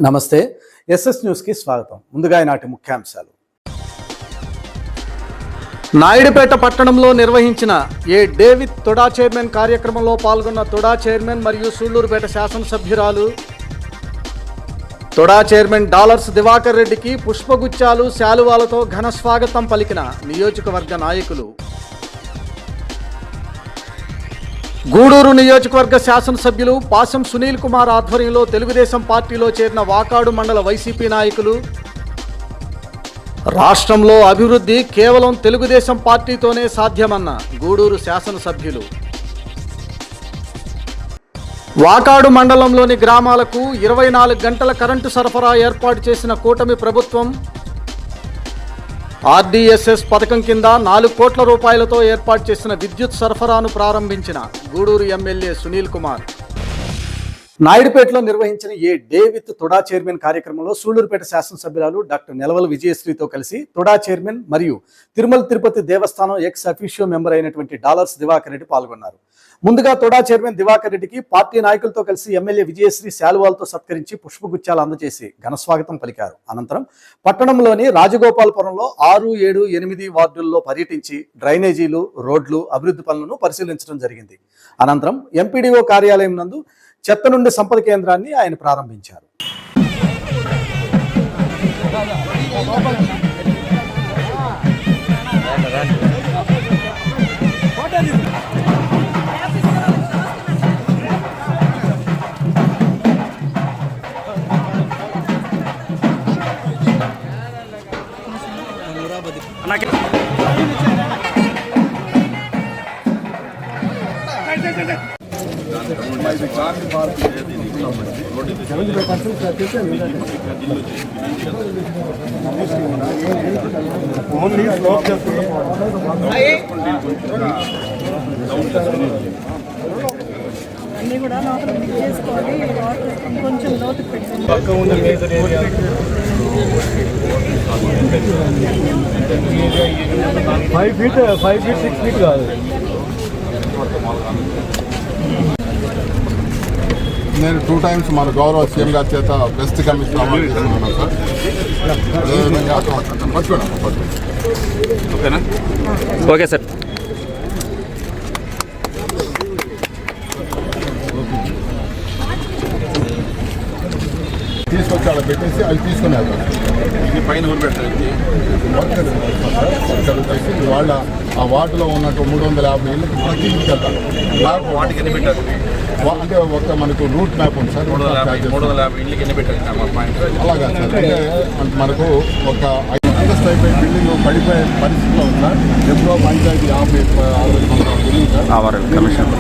నమస్తే, ఎస్ఎస్ న్యూస్కి స్వాగతం. ముందుగా ఈనాటి ముఖ్యాంశాలు. నాయుడుపేట పట్టణంలో నిర్వహించిన ఏ డేవిడ్ తొడా చైర్మన్ కార్యక్రమంలో పాల్గొన్న తొడా చైర్మన్ మరియు సూళ్లూరుపేట శాసనసభ్యురాలు తొడా చైర్మన్ డాలర్స్ దివాకర్ రెడ్డికి పుష్పగుచ్చాలు, శాలువాలతో ఘన స్వాగతం పలికిన నియోజకవర్గ నాయకులు. గూడూరు నియోజకవర్గ శాసనసభ్యులు పాసం సునీల్ కుమార్ ఆధ్వర్యంలో తెలుగుదేశం పార్టీలో చేరిన వాకాడు మండల వైసీపీ నాయకులు. రాష్ట్రంలో అభివృద్ధి కేవలం తెలుగుదేశం పార్టీతోనే సాధ్యమన్న గూడూరు శాసనసభ్యులు. వాకాడు మండలంలోని గ్రామాలకు 24 గంటల కరెంటు సరఫరా ఏర్పాటు చేసిన కూటమి ప్రభుత్వం. ఆర్డీఎస్ఎస్ పథకం కింద 4 కోట్ల రూపాయలతో ఏర్పాటు చేసిన విద్యుత్ సరఫరాను ప్రారంభించిన గూడూరు ఎమ్మెల్యే సునీల్ కుమార్. నాయుడుపేటలో నిర్వహించిన ఏ డేవిడ్ తొడా చైర్మన్ కార్యక్రమంలో సూళ్లూరుపేట శాసనసభ్యురాలు డాక్టర్ నెలవల విజయశ్రీతో కలిసి తొడా చైర్మన్ మరియు తిరుమల తిరుపతి దేవస్థానం ఎక్స్ అఫీషియో మెంబర్ అయినటువంటి డాలర్స్ దివాకర్ రెడ్డి పాల్గొన్నారు. ముందుగా తొడా చైర్మన్ దివాకర్ రెడ్డికి పార్టీ నాయకులతో కలిసి ఎమ్మెల్యే విజయశ్రీ శాలువాలతో సత్కరించి పుష్పగుచ్చాలు అందజేసి ఘనస్వాగతం పలికారు. అనంతరం పట్టణంలోని రాజగోపాలపురంలో 6, 7, 8 వార్డుల్లో పర్యటించి డ్రైనేజీలు, రోడ్లు, అభివృద్ధి పనులను పరిశీలించడం జరిగింది. అనంతరం ఎంపీడీఓ కార్యాలయం నందు చెత్త నుండి సంపద కేంద్రాన్ని ఆయన ప్రారంభించారు. అన్నీ కూడా లోపల మిక్స్ చేసుకోవాలి. కొంచెం లోతుకు పెట్టండి. 5 feet 6 feet కాదు. నేను 2 times మన గౌరవ సీఎం గారి చేత బెస్ట్ కమిషనర్ అవార్డు తీసుకున్నాను సార్. ఓకేనా? Okay sir. తీసుకొచ్చి అలా పెట్టేసి అవి తీసుకుని వెళ్తాను. ఇది పైన ఊరు పెట్టాలి. వాళ్ళ ఆ వార్డులో ఉన్నట్టు 350 ఇళ్ళకి ప్రతి ఇంటికి వెళ్తాను. వాటికి ఎన్ని పెట్టారు అంటే ఒక మనకు రూట్ మ్యాప్ ఉంది సార్. 350 ఇళ్ళకి ఎన్ని పెట్టారు అలాగా సార్. అంటే మనకు ఒక 5 అంతస్తు అయిపోయి బిల్డింగ్ పడిపోయే పరిస్థితిలో ఉంది సార్. ఎప్పుడో panchayati 50-60 building sir commission.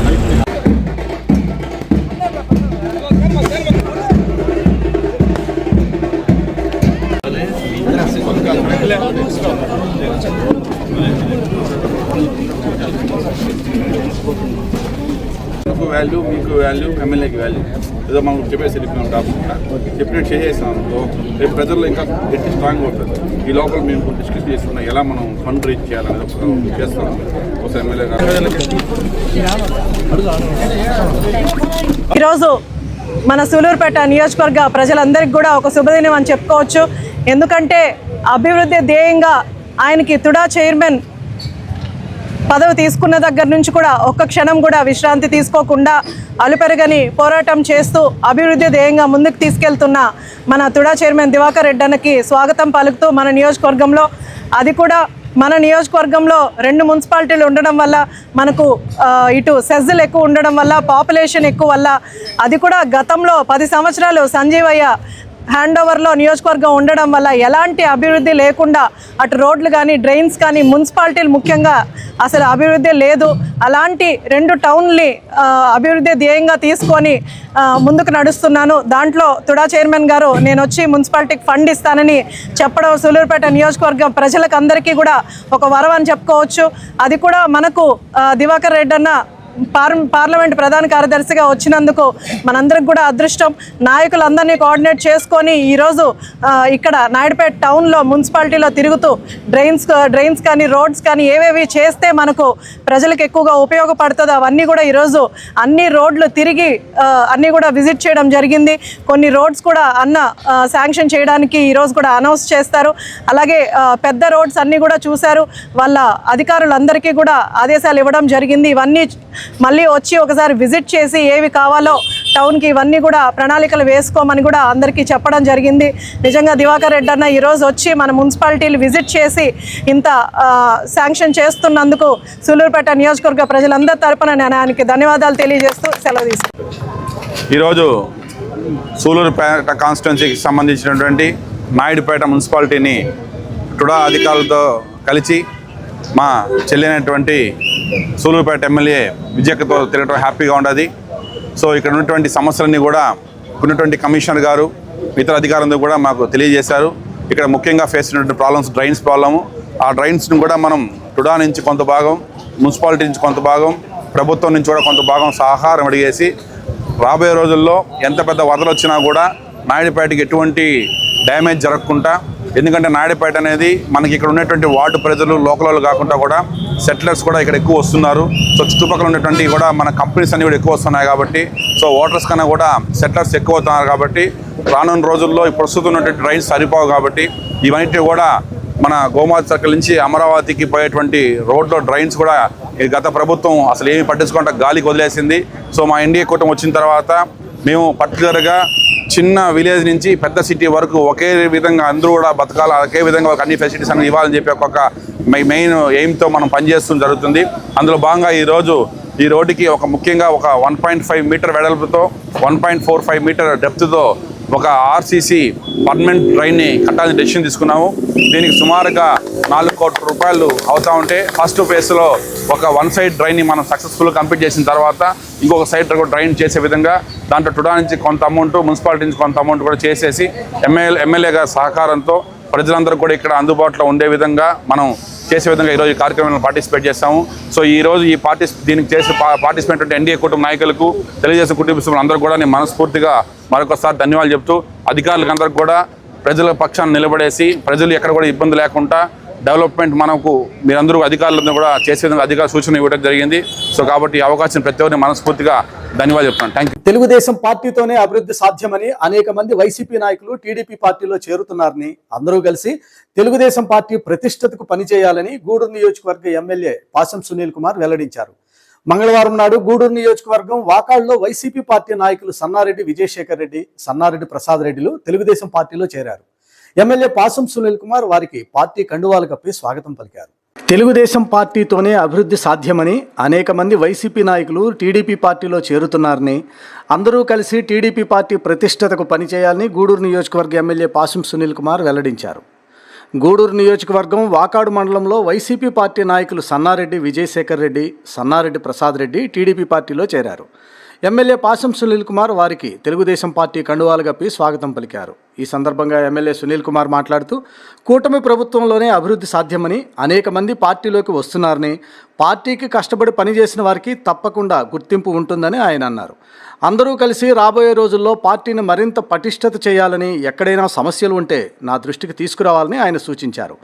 Value, మీకు వాల్యూ, ఎమ్మెల్యేకి వాల్యూ ఏదో మనం చెప్పేసి కాకుండా చెప్పినట్టు చేసేస్తాం అనుకో రేపు ప్రజల్లో ఇంకా గట్టి స్ట్రాంగ్ అవుతుంది. ఈ లోపల మేము డిస్కస్ చేస్తున్నాం ఎలా మనం ఫండ్ రేజ్ చేయాలనేది చేస్తాం. ఒకసారి ఎమ్మెల్యే గారు ఈరోజు మన సూళ్లూరుపేట నియోజకవర్గ ప్రజలందరికీ కూడా ఒక శుభదినం అని చెప్పుకోవచ్చు. ఎందుకంటే అభివృద్ధి ధ్యేయంగా ఆయనకి తొడా చైర్మన్ పదవి తీసుకున్న దగ్గర నుంచి కూడా ఒక్క క్షణం కూడా విశ్రాంతి తీసుకోకుండా అలుపెరగని పోరాటం చేస్తూ అభివృద్ధి ధ్యేయంగా ముందుకు తీసుకెళ్తున్న మన తొడా చైర్మన్ దివాకర్ రెడ్డి అన్నకి స్వాగతం పలుకుతూ మన నియోజకవర్గంలో, అది కూడా మన నియోజకవర్గంలో 2 మున్సిపాలిటీలు ఉండడం వల్ల మనకు ఇటు సెజ్జులు ఎక్కువ ఉండడం వల్ల, పాపులేషన్ ఎక్కువ వల్ల, అది కూడా గతంలో 10 సంవత్సరాలు సంజీవయ్య హ్యాండ్ ఓవర్లో నియోజకవర్గం ఉండడం వల్ల ఎలాంటి అభివృద్ధి లేకుండా అటు రోడ్లు కానీ, డ్రైన్స్ కానీ, మున్సిపాలిటీలు ముఖ్యంగా అసలు అభివృద్ధి లేదు. అలాంటి 2 టౌన్లని అభివృద్ధి ధ్యేయంగా తీసుకొని ముందుకు నడుస్తున్నాను. దాంట్లో తొడా చైర్మన్ గారు నేను వచ్చి మున్సిపాలిటీకి ఫండ్ ఇస్తానని చెప్పడం సూళ్లూరుపేట నియోజకవర్గం ప్రజలకు అందరికీ కూడా ఒక వరం అని చెప్పుకోవచ్చు. అది కూడా మనకు దివాకర్ రెడ్డి అన్న పార్లమెంట్ ప్రధాన కార్యదర్శిగా వచ్చినందుకు మనందరికి కూడా అదృష్టం. నాయకులందరినీ కోఆర్డినేట్ చేసుకొని ఈరోజు ఇక్కడ నాయుడుపేట టౌన్లో మున్సిపాలిటీలో తిరుగుతూ డ్రైన్స్ కానీ రోడ్స్ కానీ ఏవేవి చేస్తే మనకు ప్రజలకు ఎక్కువగా ఉపయోగపడుతుందో అవన్నీ కూడా ఈరోజు అన్ని రోడ్లు తిరిగి అన్నీ కూడా విజిట్ చేయడం జరిగింది. కొన్ని రోడ్స్ కూడా శాంక్షన్ చేయడానికి ఈరోజు కూడా అనౌన్స్ చేస్తారు. అలాగే పెద్ద రోడ్స్ అన్నీ కూడా చూశారు. వాళ్ళ అధికారులందరికీ కూడా ఆదేశాలు ఇవ్వడం జరిగింది. ఇవన్నీ మళ్ళీ వచ్చి ఒకసారి విజిట్ చేసి ఏవి కావాలో టౌన్కి ఇవన్నీ కూడా ప్రణాళికలు వేసుకోమని కూడా అందరికీ చెప్పడం జరిగింది. నిజంగా దివాకర్ రెడ్డి అన్న ఈరోజు వచ్చి మన మున్సిపాలిటీలు విజిట్ చేసి ఇంత శాంక్షన్ చేస్తున్నందుకు సూలూరుపేట నియోజకవర్గ ప్రజలందరి తరపున నేను ఆయనకి ధన్యవాదాలు తెలియజేస్తూ సెలవు తీసుకుంటాను. ఈరోజు సూలూరుపేట కాన్స్టిట్యున్సీకి సంబంధించినటువంటి నాయుడుపేట మున్సిపాలిటీని టుడా అధికారులతో కలిసి మా చెల్లినటువంటి సూలూరుపేట ఎమ్మెల్యే విజయక్కతో తిరగడం హ్యాపీగా ఉండదు. సో ఇక్కడ ఉన్నటువంటి సమస్యలన్నీ కూడా ఉన్నటువంటి కమిషనర్ గారు ఇతర అధికారులందరూ కూడా మాకు తెలియజేశారు. ఇక్కడ ముఖ్యంగా ఫేస్ అయినటువంటి ప్రాబ్లమ్స్ డ్రైన్స్ ప్రాబ్లము. ఆ డ్రైన్స్ను కూడా మనం టుడా నుంచి కొంత భాగం, మున్సిపాలిటీ నుంచి కొంత భాగం, ప్రభుత్వం నుంచి కూడా కొంత భాగం సహకారం అడిగేసి రాబోయే రోజుల్లో ఎంత పెద్ద వరదలు వచ్చినా కూడా నాయుడుపేటకి ఎటువంటి డ్యామేజ్ జరగకుండా, ఎందుకంటే నాయుడుపేట అనేది మనకి ఇక్కడ ఉన్నటువంటి వార్డు ప్రజలు లోకల్ వాళ్ళు కాకుండా కూడా సెటిలర్స్ కూడా ఇక్కడ ఎక్కువ వస్తున్నారు. సో చుట్టుపక్కల ఉన్నటువంటి కూడా మన కంపెనీస్ అన్నీ కూడా ఎక్కువ వస్తున్నాయి కాబట్టి, సో ఓటర్స్ కన్నా కూడా సెటిలర్స్ ఎక్కువ అవుతున్నారు కాబట్టి రానున్న రోజుల్లో ప్రస్తుతం ఉన్నటువంటి డ్రైన్స్ సరిపోవు కాబట్టి ఇవన్నిటి కూడా మన గోమాత సర్కిల్ నుంచి అమరావతికి పోయేటువంటి రోడ్లో డ్రైన్స్ కూడా గత ప్రభుత్వం అసలు ఏమి పట్టించుకుంటా గాలికి వదిలేసింది. సో మా ఎన్డీఏ కూటమి వచ్చిన తర్వాత మేము పర్టికులర్గా చిన్న విలేజ్ నుంచి పెద్ద సిటీ వరకు ఒకే విధంగా అందరూ కూడా బతకాలి, ఒకే విధంగా ఒక అన్ని ఫెసిలిటీస్ అన్ని ఇవ్వాలని చెప్పి ఒక మెయిన్ ఎయిమ్తో మనం పనిచేస్తూ జరుగుతుంది. అందులో భాగంగా ఈ రోడ్డుకి ఒక ముఖ్యంగా ఒక 1.5 మీటర్ వెడల్పుతో 1.45 మీటర్ డెప్త్తో ఒక ఆర్సీసీ పర్మనెంట్ డ్రైన్ని కట్టాలని డెసిషన్ తీసుకున్నాము. దీనికి సుమారుగా 4 కోట్ల రూపాయలు అవుతా ఉంటే ఫస్ట్ ఫేజ్లో ఒక వన్ సైడ్ డ్రైన్ని మనం సక్సెస్ఫుల్గా కంప్లీట్ చేసిన తర్వాత ఇంకొక సైడ్ డ్రైన్ చేసే విధంగా దాంట్లో టుడా నుంచి కొంత అమౌంట్, మున్సిపాలిటీ నుంచి కొంత అమౌంట్ కూడా చేసేసి ఎమ్మెల్యే గారి సహకారంతో ప్రజలందరూ కూడా ఇక్కడ అందుబాటులో ఉండే విధంగా మనం చేసే విధంగా ఈరోజు ఈ కార్యక్రమంలో పార్టిసిపేట్ చేస్తాము. సో ఈరోజు దీనికి చేసి పార్టిసిపేట్ ఎన్డీఏ కుటుంబ నాయకులకు, తెలుగుదేశం కుటుంబ సభ్యులందరూ కూడా నేను మనస్ఫూర్తిగా మరొకసారి ధన్యవాదాలు చెప్తూ అధికారులకు అందరికీ కూడా ప్రజల పక్షాన్ని నిలబడేసి ప్రజలు ఎక్కడ కూడా ఇబ్బంది లేకుండా డెవలప్మెంట్ మనకు మీరందరూ అధికారులందరూ కూడా చేసే విధంగా అధికార సూచన ఇవ్వడం జరిగింది. సో కాబట్టి ఈ అవకాశం ప్రతి ఒక్కరిని మనస్ఫూర్తిగా ధన్యవాదాలు చెప్తున్నాను. Thank you. తెలుగుదేశం పార్టీతోనే అభివృద్ధి సాధ్యమని అనేక మంది వైసీపీ నాయకులు టీడీపీ పార్టీలో చేరుతున్నారని, అందరూ కలిసి తెలుగుదేశం పార్టీ ప్రతిష్టతకు పనిచేయాలని గూడూరు నియోజకవర్గ ఎమ్మెల్యే పాసం సునీల్ కుమార్ వెల్లడించారు. మంగళవారం నాడు గూడూరు నియోజకవర్గం వాకాడులో వైసీపీ పార్టీ నాయకులు సన్నారెడ్డి విజయశేఖర్ రెడ్డి, సన్నారెడ్డి ప్రసాద్ రెడ్డిలు తెలుగుదేశం పార్టీలో చేరారు. ఎమ్మెల్యే పాసం సునీల్ కుమార్ వారికి పార్టీ కండువాలు కప్పి స్వాగతం పలికారు. తెలుగుదేశం పార్టీతోనే అభివృద్ధి సాధ్యమని అనేక మంది వైసీపీ నాయకులు టీడీపీ పార్టీలో చేరుతున్నారని, అందరూ కలిసి టీడీపీ పార్టీ ప్రతిష్టతకు పనిచేయాలని గూడూరు నియోజకవర్గ ఎమ్మెల్యే పాసం సునీల్ కుమార్ వెల్లడించారు. గూడూరు నియోజకవర్గం వాకాడు మండలంలో వైసీపీ పార్టీ నాయకులు సన్నారెడ్డి విజయశేఖర్ రెడ్డి, సన్నారెడ్డి ప్రసాద్ రెడ్డి టీడీపీ పార్టీలో చేరారు. ఎమ్మెల్యే పాసం సునీల్ కుమార్ వారికి తెలుగుదేశం పార్టీ కండువాలు కప్పి స్వాగతం పలికారు. ఈ సందర్భంగా ఎమ్మెల్యే సునీల్ కుమార్ మాట్లాడుతూ కూటమి ప్రభుత్వంలోనే అభివృద్ధి సాధ్యమని, అనేక మంది పార్టీలోకి వస్తున్నారని, పార్టీకి కష్టపడి పనిచేసిన వారికి తప్పకుండా గుర్తింపు ఉంటుందని ఆయన అన్నారు. అందరూ కలిసి రాబోయే రోజుల్లో పార్టీని మరింత పటిష్టత చేయాలని, ఎక్కడైనా సమస్యలు ఉంటే నా దృష్టికి తీసుకురావాలని ఆయన సూచించారు.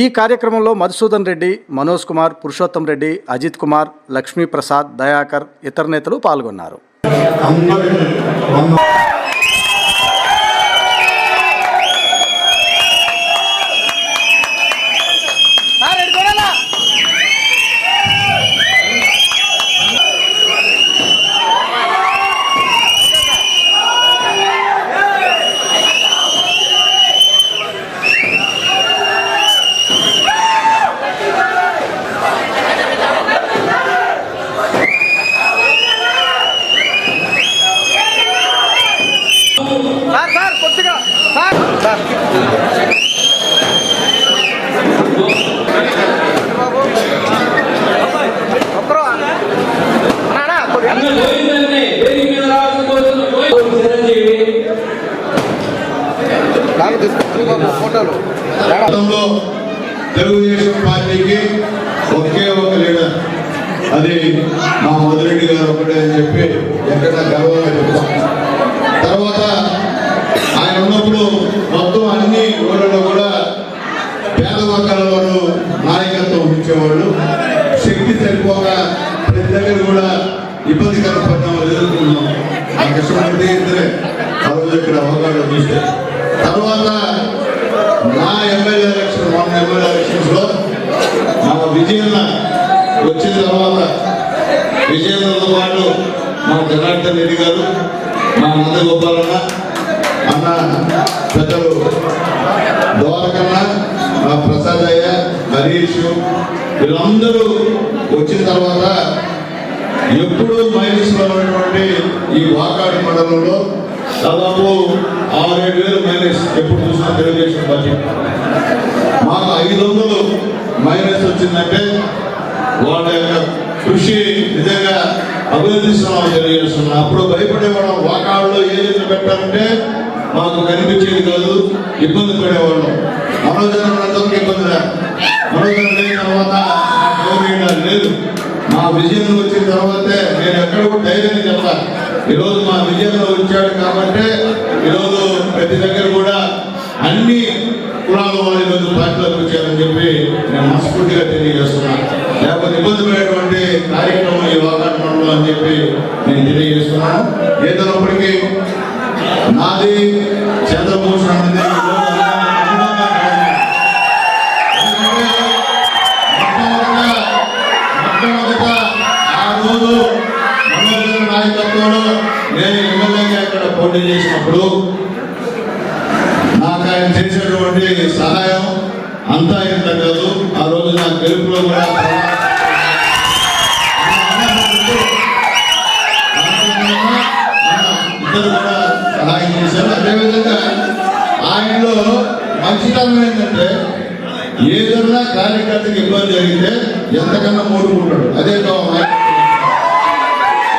ఈ కార్యక్రమంలో మధుసూదన్ రెడ్డి, మనోజ్ కుమార్, పురుషోత్తం రెడ్డి, అజిత్ కుమార్, లక్ష్మీప్రసాద్, దయాకర్, ఇతర నేతలు పాల్గొన్నారు. తెలుగుదేశం పార్టీకి ఒకే ఒక లీడర్ అది మా మధురెడ్డి గారు ఒకటే అని చెప్పి ఎక్కడ గర్వంగా చెప్తాం. తర్వాత ఆయన ఉన్నప్పుడు మొత్తం అన్ని ఊళ్ళలో కూడా పేద వర్గాల వారు నాయకత్వం వహించేవాళ్ళు. శక్తి సరిపోగా ప్రతి దగ్గర కూడా ఇబ్బందికర పరిణామాలు ఎదుర్కొన్నాం. నాకు ఇష్టమైతే ఇద్దరే ఆ రోజు ఇక్కడ అవగాహన చూస్తే తర్వాత నా ఎమ్మెల్యే ఎలక్షన్ మొన్న ఎమ్మెల్యే ఎలక్షన్స్ లో మా విజయన్న వచ్చిన తర్వాత విజయన్నతో పాటు మా జనార్దన్ రెడ్డి గారు, మా నందగోపాలన్న అన్న, పెద్దలు ద్వారకన్న, మా ప్రసాదయ్య, హరీష్ వీళ్ళందరూ వచ్చిన తర్వాత ఎప్పుడు మైనస్ లో ఉన్నటువంటి ఈ వాకాడు మండలంలో దాదాపు 6-7 మైనస్ ఎప్పుడు చూసినా తెలుగుదేశం పార్టీ. మాకు 500 మైనస్ వచ్చిందంటే వాళ్ళ యొక్క కృషి నిజంగా అభినందిస్తున్నామని తెలియజేస్తున్నాం. అప్పుడు భయపడేవాళ్ళం, వాకాడులో ఏదైనా పెట్టాలంటే మాకు కనిపించేది కాదు, ఇబ్బంది పడేవాళ్ళం. మనోజనందరికి ఇబ్బంది లేదు, మనోజనం లేని తర్వాత లేదు. మా విజయంలో వచ్చిన తర్వాతే నేను ఎక్కడ కూడా ధైర్యాన్ని చెప్పాలి. ఈరోజు మా విజయంలో వచ్చాడు కాబట్టి ఈరోజు ప్రతి దగ్గర కూడా అన్ని కులాల వాళ్ళు ఈరోజు పార్టీలోకి వచ్చారని చెప్పి నేను మనస్ఫూర్తిగా తెలియజేస్తున్నాను. లేకపోతే ఇబ్బంది పడేటువంటి కార్యక్రమం ఈ వాకాడు మండలం అని చెప్పి నేను తెలియజేస్తున్నాను. ఏదైనప్పటికీ నాది చంద్రభూషణ్ అనేది ఆ రోజు మనోజన నాయకత్వంలో నేను ఎమ్మెల్యేగా ఇక్కడ పోటీ చేసినప్పుడు నాకు ఆయన చేసేటువంటి సహాయం అంతా ఇంత కాదు. ఆ రోజు నా గెలుపులో కూడా ఇద్దరు కూడా సహాయం చేశారు. అదేవిధంగా ఆయనలో మంచితనం ఏంటంటే ఏదన్నా కార్యకర్తకి ఇబ్బంది జరిగితే ఎంతకన్నా మూడుకుంటాడు. అదే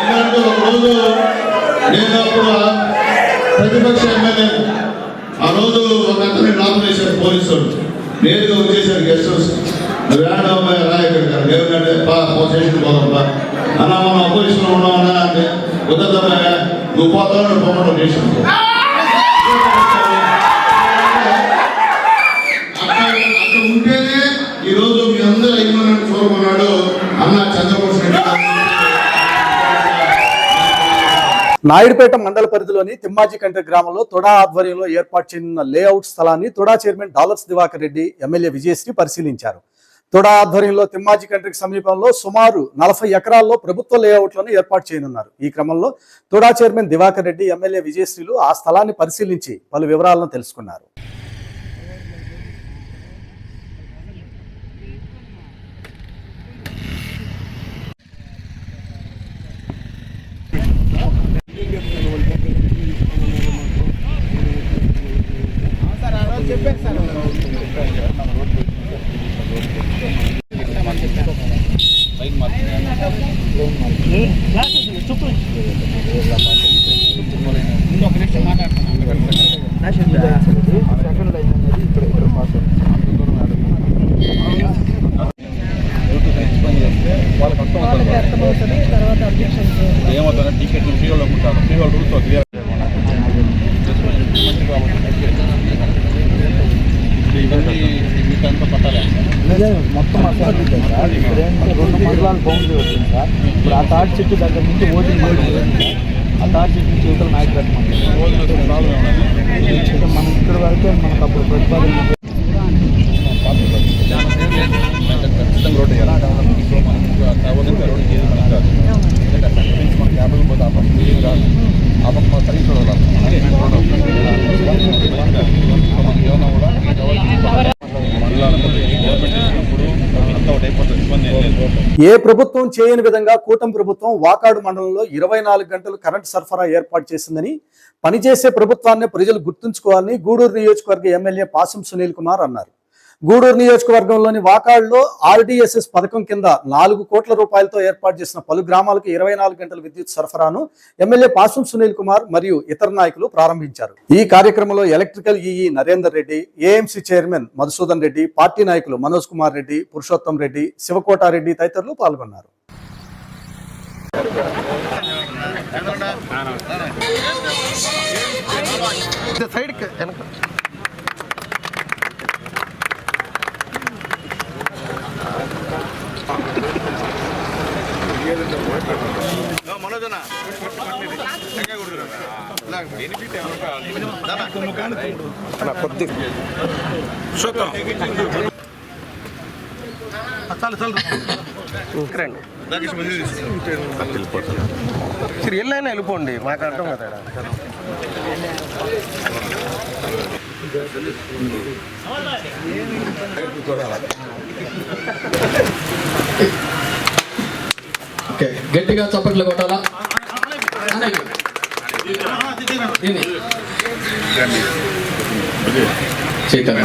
ఎందుకంటే ఒకరోజు నేను అప్పుడు ప్రతిపక్ష ఎమ్మెల్యే, ఆ రోజు ఒక అతని లాభం చేశారు పోలీసులు, నేరుగా వచ్చేసారు గెస్ట్ హౌస్. వేడ అమ్మాయి రాయకర్ గారు ఏమంటే స్టేషన్ పోదాంపా అన్న, మనం అపోజిషన్ ఉన్నామన్నా అంటే కుదరదమ్మాయ నువ్వు పోతావు పోవడం చేసాను. అక్కడ ఉంటేనే ఈరోజు మీ అందరూ అభిమానాన్ని చూరమన్నాడు అన్న చంద్రబాబు నాయుడు. నాయుడుపేట మండల పరిధిలోని తిమ్మాజికంట గ్రామంలో తొడా ఆధ్వర్యంలో ఏర్పాటు చేయనున్న లేఅవుట్ స్థలాన్ని TUDA chairman dollars Diwakar Reddy, MLA Vijayasri పరిశీలించారు. తొడా ఆధ్వర్యంలో తిమ్మాజికంటకి సమీపంలో సుమారు 40 ఎకరాల్లో ప్రభుత్వ లేఅవుట్లను ఏర్పాటు చేయనున్నారు. ఈ క్రమంలో తొడా చైర్మన్ దివాకర్ రెడ్డి, ఎమ్మెల్యే విజయశ్రీలు ఆ స్థలాన్ని పరిశీలించి పలు వివరాలను తెలుసుకున్నారు. ఏమవుతుందంటే టికెట్ ఫ్రీ వాళ్ళు ఉంటారు, ఫ్రీ వాళ్ళు రూల్స్ క్లియర్ ఇవన్నీ మీకంతా పట్టాలి. మొత్తం సార్ 2 మండలాలు బౌండరీ వచ్చింది సార్. ఇప్పుడు ఆ తాటి చెట్టు దగ్గర నుంచి ఓటింగ్ ఆ తాటి చెట్టు నుంచి యువతల నాయకత్వం మనం ఇక్కడ వరకే మనకు అప్పుడు ప్రతిపాదన ఖచ్చితంగా రోడ్డు మనకి యాభై పోతే ఆ పక్క రాదు, ఆ పక్క సర్వీస్ రోడ్ రాదు. మనకి ఏమన్నా కూడా ఏ ప్రభుత్వం చేయని విధంగా కూటమి ప్రభుత్వం వాకాడు మండలంలో 24 గంటలు కరెంటు సరఫరా ఏర్పాటు చేసిందని, పనిచేసే ప్రభుత్వాన్ని ప్రజలు గుర్తుంచుకోవాలని గూడూరు నియోజకవర్గ ఎమ్మెల్యే పాసం సునీల్ కుమార్ అన్నారు. గూడూరు నియోజకవర్గంలోని వాకాడులో RDSS పథకం కింద 4 కోట్ల రూపాయలతో ఏర్పాటు చేసిన పలు గ్రామాలకు 24 గంటల విద్యుత్ సరఫరాను ఎమ్మెల్యే పాసం సునీల్ కుమార్ మరియు ఇతర నాయకులు ప్రారంభించారు. ఈ కార్యక్రమంలో electrical EE Narender Reddy, AMC chairman Madhusudan Reddy, party నాయకులు మనోజ్ కుమార్ రెడ్డి, పురుషోత్తం రెడ్డి, శివకోటారెడ్డి తదితరులు పాల్గొన్నారు. సరే ఎల్లైనా వెళ్ళిపోండి మాకు అర్థం కదా. ఓకే, గట్టిగా చప్పట్లు కొట్టాలా? చైతన్య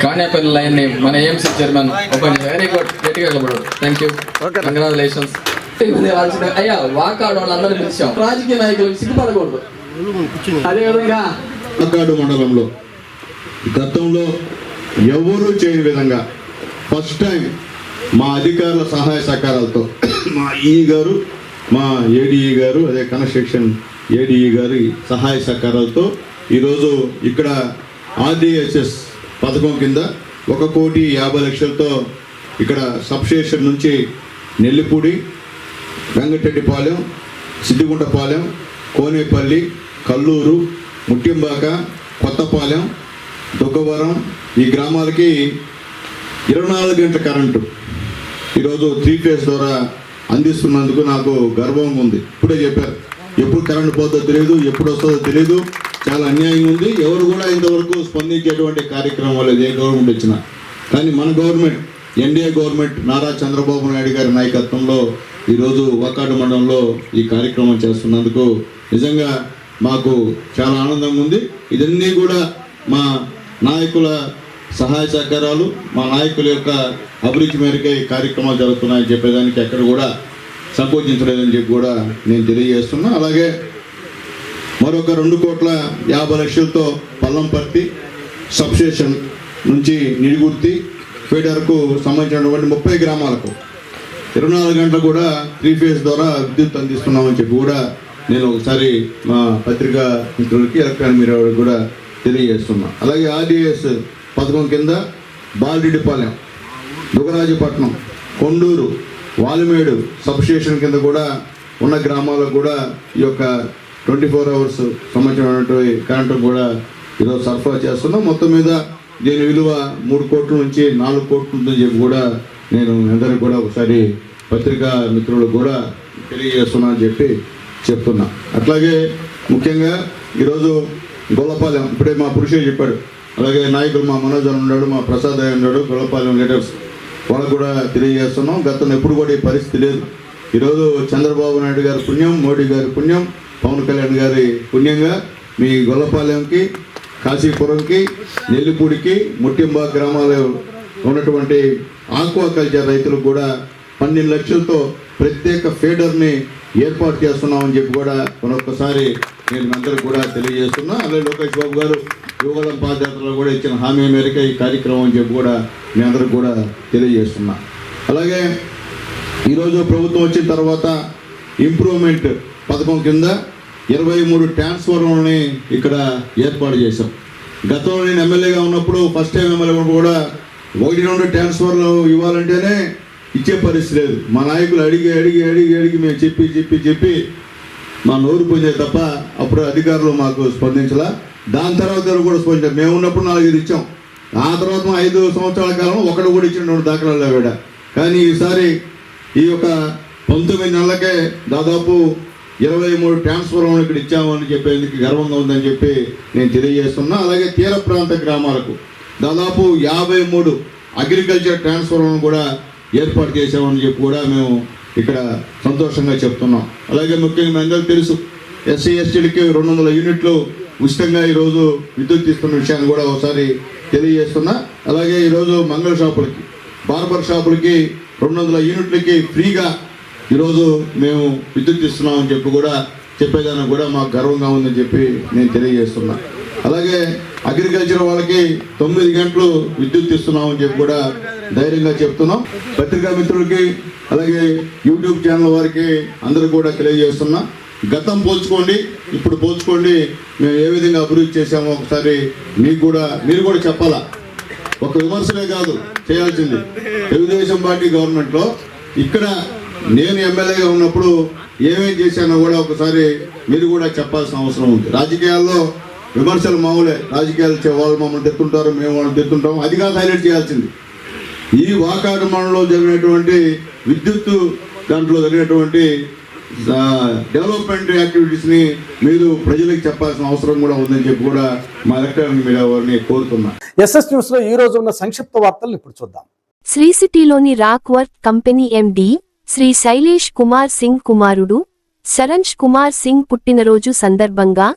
కాణేపల్లి లైన్ ని మన ఏఎంసీ చైర్మన్ ఓపెన్ చేశారు. వెరీ గుడ్, గట్టిగా చెప్పడు. Thank you, congratulations. అయ్యా వాకాడు వాళ్ళందరూ పిలిచాం. రాజకీయ నాయకులకు సిగ్గుపడకూడదు. అదేవిధంగా వాకాడు మండలంలో గతంలో ఎవరూ చేయని విధంగా ఫస్ట్ టైం మా అధికారుల సహాయ సహకారాలతో మా ఈ గారు, మా ఏడీఈ గారు, అదే కన్స్ట్రక్షన్ ఏడీఈ గారి సహాయ సహకారాలతో ఈరోజు ఇక్కడ ఆర్డీఎస్ఎస్ పథకం కింద 1,50,00,000తో ఇక్కడ సబ్స్టేషన్ నుంచి నెల్లిపూడి, వెంకటరెడ్డిపాలెం, సిద్దిగుంటపాలెం, కోనేపల్లి, కల్లూరు, ముట్టింబాక, కొత్తపాలెం, దుగ్గవరం ఈ గ్రామాలకి 24 గంటల కరెంటు ఈరోజు 3 ఫేజ్ ద్వారా అందిస్తున్నందుకు నాకు గర్వంగా ఉంది. ఇప్పుడే చెప్పారు, ఎప్పుడు కరెంటు పోతుందో తెలియదు, ఎప్పుడు వస్తుందో తెలియదు, చాలా అన్యాయంగా ఉంది. ఎవరు కూడా ఇంతవరకు స్పందించేటువంటి కార్యక్రమం లేదు ఏ గవర్నమెంట్ వచ్చినా. కానీ మన government, NDA government, Nara Chandrababu Naidu గారి నాయకత్వంలో ఈరోజు వాకాడు మండలంలో ఈ కార్యక్రమం చేస్తున్నందుకు నిజంగా మాకు చాలా ఆనందంగా ఉంది. ఇదన్నీ కూడా మా నాయకుల సహాయ సహకారాలు, మా నాయకుల యొక్క అభిరుచి మేరకే ఈ కార్యక్రమాలు జరుగుతున్నాయని చెప్పేదానికి ఎక్కడ కూడా సంకోచించలేదని చెప్పి కూడా నేను తెలియజేస్తున్నా. అలాగే మరొక 2,50,00,000తో పల్లంపర్తి సబ్స్టేషన్ నుంచి నిడిగుర్తి ఫీడర్కు సంబంధించినటువంటి 30 గ్రామాలకు 24 గంటలు కూడా 3 ఫేజ్ ద్వారా విద్యుత్ అందిస్తున్నామని చెప్పి కూడా నేను ఒకసారి మా పత్రికా మిత్రులకి, ఎలక్ట్రానిక్ మీడియా కూడా తెలియజేస్తున్నా. అలాగే ఆర్డీఎస్ పథకం కింద బాలరెడ్డిపాలెం, దుగరాజపట్నం, కొండూరు, వాలిమేడు సబ్స్టేషన్ కింద కూడా ఉన్న గ్రామాలకు కూడా ఈ యొక్క 24 అవర్స్ సంబంధించినటువంటి కరెంటు కూడా ఈరోజు సరఫరా చేస్తున్నాం. మొత్తం మీద దీని విలువ 3 కోట్ల నుంచి 4 కోట్లు ఉందని చెప్పి కూడా నేను అందరికీ కూడా ఒకసారి పత్రికా మిత్రులు కూడా తెలియజేస్తున్నా అని చెప్పి చెప్తున్నా. అట్లాగే ముఖ్యంగా ఈరోజు గొల్లపాలెం, ఇప్పుడే మా పురుషే చెప్పాడు, అలాగే నాయకులు మా మనోజ్ అని ఉన్నాడు, మా ప్రసాద్ అయ్య ఉన్నాడు, గొల్లపాలెం లీడర్స్ వాళ్ళకు కూడా తెలియజేస్తున్నాం. గతంలో ఎప్పుడు కూడా ఈ పరిస్థితి లేదు. ఈరోజు చంద్రబాబు నాయుడు గారి పుణ్యం, మోడీ గారి పుణ్యం, పవన్ కళ్యాణ్ గారి పుణ్యంగా మీ గొల్లపాలెంకి, కాశీపురంకి, నెల్లిపూడికి, ముట్టింబా గ్రామాలు ఉన్నటువంటి ఆక్వాకల్చర్ రైతులకు కూడా 12 లక్షలతో ప్రత్యేక ఫీడర్ని ఏర్పాటు చేస్తున్నామని చెప్పి కూడా మరొకసారి నేను అందరూ కూడా తెలియజేస్తున్నా. అలాగే లోకేష్ బాబు గారు యువగలం పాదయాత్రలో కూడా ఇచ్చిన హామీ మేరకు ఈ కార్యక్రమం అని చెప్పి కూడా మీ అందరికి కూడా తెలియజేస్తున్నా. అలాగే ఈరోజు ప్రభుత్వం వచ్చిన తర్వాత ఇంప్రూవ్మెంట్ పథకం కింద 23 ట్రాన్స్ఫార్మర్లని ఇక్కడ ఏర్పాటు చేశాం. గతంలో నేను ఎమ్మెల్యేగా ఉన్నప్పుడు, ఫస్ట్ టైం ఎమ్మెల్యే ఉన్నప్పుడు కూడా 1-2 ట్రాన్స్ఫర్లు ఇవ్వాలంటేనే ఇచ్చే పరిస్థితి లేదు. మా నాయకులు అడిగి అడిగి అడిగి అడిగి మేము చెప్పి చెప్పి చెప్పి మా నోరు పొందే తప్ప అప్పుడు అధికారులు మాకు స్పందించలా. దాని తర్వాత కూడా స్పందించారు. మేము ఉన్నప్పుడు 4 ఇచ్చాం. ఆ తర్వాత 5 సంవత్సరాల కాలం ఒకటి కూడా ఇచ్చిన దాఖలాలు లేవాడ. కానీ ఈసారి ఈ యొక్క 19 నెలలకే దాదాపు 23 ట్రాన్స్ఫార్మర్లు ఇక్కడ ఇచ్చామని చెప్పేందుకు గర్వంగా ఉందని చెప్పి నేను తెలియజేస్తున్నా. అలాగే తీర ప్రాంత గ్రామాలకు దాదాపు 53 అగ్రికల్చర్ ట్రాన్స్ఫార్మర్లను కూడా ఏర్పాటు చేసామని చెప్పి కూడా మేము ఇక్కడ సంతోషంగా చెప్తున్నాం. అలాగే ముఖ్యంగా అందరికీ తెలుసు, ఎస్సీ ఎస్టీలకి 200 యూనిట్లు ఉచితంగా ఈరోజు విద్యుత్ ఇస్తున్న విషయాన్ని కూడా ఒకసారి తెలియజేస్తున్నా. అలాగే ఈరోజు మంగళ షాపులకి, బార్బర్ షాపులకి 200 యూనిట్లకి ఫ్రీగా ఈరోజు మేము విద్యుత్ ఇస్తున్నామని చెప్పి కూడా చెప్పేదానికి కూడా మాకు గర్వంగా ఉందని చెప్పి నేను తెలియజేస్తున్నా. అలాగే అగ్రికల్చర్ వాళ్ళకి 9 గంటలు విద్యుత్ ఇస్తున్నామని చెప్పి కూడా ధైర్యంగా చెప్తున్నాం. పత్రికా మిత్రులకి అలాగే యూట్యూబ్ ఛానల్ వారికి అందరూ కూడా తెలియజేస్తున్నా, గతం పోల్చుకోండి, ఇప్పుడు పోల్చుకోండి, మేము ఏ విధంగా అభివృద్ధి చేశామో ఒకసారి మీరు కూడా చెప్పాలా. ఒక విమర్శలే కాదు చేయాల్సింది. తెలుగుదేశం పార్టీ గవర్నమెంట్లో ఇక్కడ నేను ఎమ్మెల్యేగా ఉన్నప్పుడు ఏమేం చేశానో కూడా ఒకసారి మీరు కూడా చెప్పాల్సిన అవసరం ఉంది. రాజకీయాల్లో విమర్శలు మామూలే, రాజకీయాలు వాళ్ళు మమ్మల్ని తెస్తుంటారు, మేము వాళ్ళని తెస్తుంటాం, అది కాదు హైలైట్ చేయాల్సింది. ఈ వాకాడు మండలంలో జరిగినటువంటి విద్యుత్ దాంట్లో జరిగినటువంటి డెవలప్మెంట్ యాక్టివిటీస్ని మీరు ప్రజలకు చెప్పాల్సిన అవసరం కూడా ఉందని చెప్పి కూడా మా ఎలక్ట్రానిక్ మీడియా వారిని కోరుతున్నాను. ఎస్ఎస్ న్యూస్ లో ఈ రోజు ఉన్న సంక్షిప్త వార్తలు ఇప్పుడు చూద్దాం. శ్రీ సిటీలోని rock work company MD Sri Shailesh Kumar Singh కుమారుడు శరణ్ కుమార్ సింగ్ పుట్టినరోజు సందర్భంగా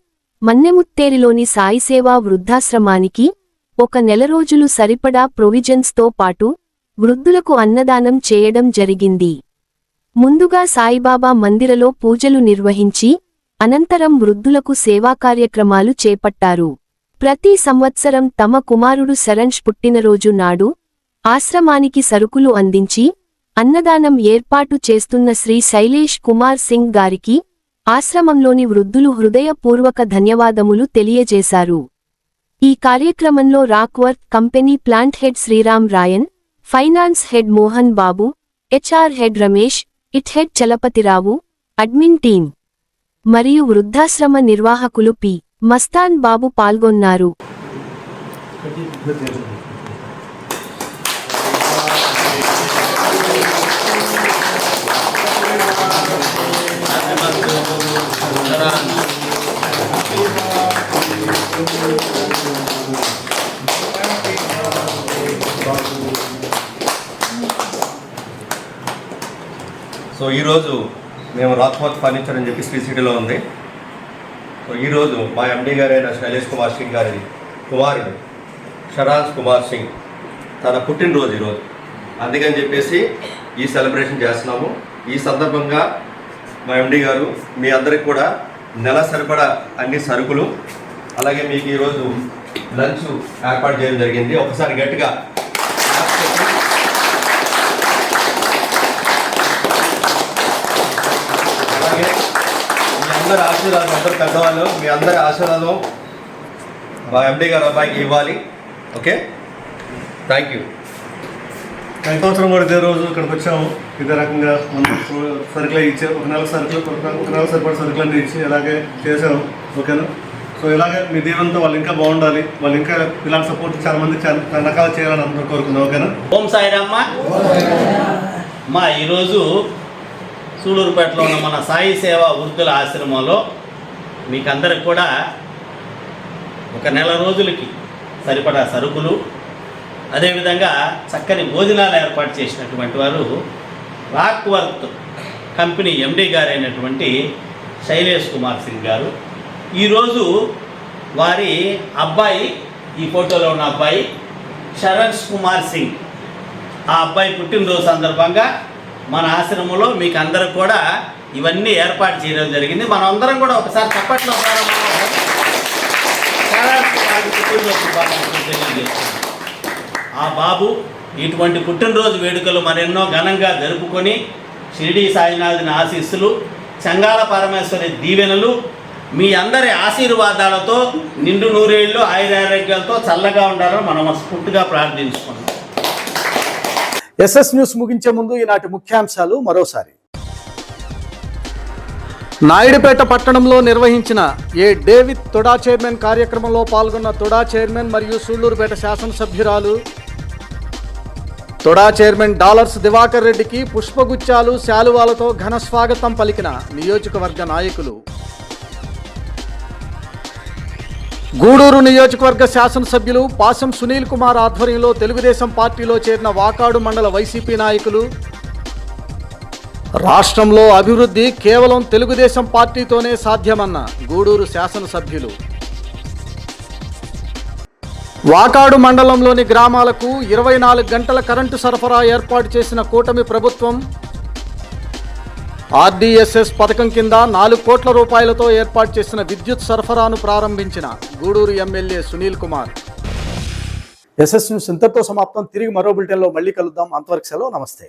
మన్నెముత్తేరిలోని సాయిసేవా వృద్ధాశ్రమానికి 1 నెల రోజులు సరిపడా ప్రొవిజన్స్తో పాటు వృద్ధులకు అన్నదానం చేయడం జరిగింది. ముందుగా సాయిబాబా మందిరలో పూజలు నిర్వహించి అనంతరం వృద్ధులకు సేవా కార్యక్రమాలు చేపట్టారు. ప్రతి సంవత్సరం తమ కుమారుడు శరణ్ పుట్టినరోజు నాడు ఆశ్రమానికి సరుకులు అందించి అన్నదానం ఏర్పాటు చేస్తున్న శ్రీ శైలేష్ కుమార్ సింగ్ గారికి ఆశ్రమంలోని వృద్ధులు హృదయపూర్వక ధన్యవాదములు తెలియజేశారు. ఈ కార్యక్రమంలో rock work company plant head Sriram Rayan, finance head Mohan Babu, HR head Ramesh, IT head Chalapathirao, admin team మరియు వృద్ధాశ్రమ నిర్వాహకులు పి. మస్తాన్ బాబు పాల్గొన్నారు. సో ఈరోజు మేము రాక్ వర్క్ ఫర్నిచర్ అని చెప్పి శ్రీ సిటీలో ఉంది. సో ఈరోజు మా ఎండి గారైన శైలేష్ కుమార్ సింగ్ గారి కుమారుడు శరణ్ కుమార్ సింగ్ తన పుట్టినరోజు ఈరోజు, అందుకని చెప్పేసి ఈ సెలబ్రేషన్ చేస్తున్నాము. ఈ సందర్భంగా మా ఎండి గారు మీ అందరికి కూడా నెల సరిపడా అన్ని సరుకులు, అలాగే మీకు ఈరోజు లంచ్ ఏర్పాటు చేయడం జరిగింది. ఒకసారి గట్టిగా అలాగే మీ అందరి ఆశీర్వాదం, అందరు పెద్దవాళ్ళు మీ అందరి ఆశీర్వాదం మా ఎండి గారు అబ్బాయికి ఇవ్వాలి. Okay, thank you. సంవత్సరం కూడా ఇదే రోజు ఇక్కడికి వచ్చాము. ఇదే రకంగా మనం సరుకులు ఇచ్చాము, ఒక నెల సరిపడే సరుకులన్నీ ఇచ్చి అలాగే చేసాము. ఓకేనా? సో ఇలాగే మీ దీవెనతో వాళ్ళు ఇంకా బాగుండాలి, వాళ్ళు ఇంకా ఇలాంటి సపోర్ట్ చాలా మంది చాలా రకాలు చేయాలని అందరూ కోరుకుందాం. ఓకేనా? ఓం సాయిరామ్మ. మా ఈరోజు సూళూరుపేటలో ఉన్న మన సాయి సేవా వృద్ధుల ఆశ్రమంలో మీకు అందరికి కూడా 1 నెల రోజులకి సరిపడా సరుకులు, అదేవిధంగా చక్కని భోజనాలు ఏర్పాటు చేసినటువంటి వారు రాక్ వర్క్ కంపెనీ ఎండి గారైనటువంటి శైలేష్ కుమార్ సింగ్ గారు. ఈరోజు వారి అబ్బాయి, ఈ ఫోటోలో ఉన్న అబ్బాయి శరణ్ కుమార్ సింగ్, ఆ అబ్బాయి పుట్టినరోజు సందర్భంగా మన ఆశ్రమంలో మీకు అందరికి కూడా ఇవన్నీ ఏర్పాటు చేయడం జరిగింది. మనం అందరం కూడా ఒకసారి చప్పట్లో ఆ బాబు ఇటువంటి పుట్టినరోజు వేడుకలు మరెన్నో ఘనంగా జరుపుకొని షిరిడి సాయినాథుని ఆశీస్సులు, చంగాల పరమేశ్వరి దీవెనలు, మీ అందరి ఆశీర్వాదాలతో నిండు నూరేళ్ళు ఆయురారోగ్యాలతో చల్లగా ఉండాలని మనం మనస్ఫూర్తిగా ప్రార్థించుకున్నాం. ఎస్ఎస్ న్యూస్ ముగించే ముందు ఈనాటి ముఖ్యాంశాలు మరోసారి. నాయుడుపేట పట్టణంలో నిర్వహించిన ఏ డేవిడ్ తొడా చైర్మన్ కార్యక్రమంలో పాల్గొన్న తొడా చైర్మన్ మరియు సూళ్లూరుపేట శాసనసభ్యురాలు. తొడా చైర్మన్ డాలర్స్ దివాకర్ రెడ్డికి పుష్పగుచ్చాలు, శాలువాలతో ఘన స్వాగతం పలికిన నియోజకవర్గ నాయకులు. గూడూరు నియోజకవర్గ శాసనసభ్యులు పాసం సునీల్ కుమార్ ఆధ్వర్యంలో తెలుగుదేశం పార్టీలో చేరిన వాకాడు మండల వైసీపీ నాయకులు. రాష్ట్రంలో అభివృద్ధి కేవలం తెలుగుదేశం పార్టీతోనే సాధ్యమన్న గూడూరు శాసనసభ్యులు. వాకాడు మండలంలోని గ్రామాలకు 24 గంటల కరెంటు సరఫరా ఏర్పాటు చేసిన కూటమి ప్రభుత్వం. ఆర్డీఎస్ఎస్ పథకం కింద 4 కోట్ల రూపాయలతో ఏర్పాటు చేసిన విద్యుత్ సరఫరాను ప్రారంభించిన Gudur MLA Sunil Kumar. SS news ఇంతటితో సమాప్తం. తిరిగి మరో బులెటిన్లో మళ్ళీ కలుద్దాం. అంతవరకు సెలవు. నమస్తే.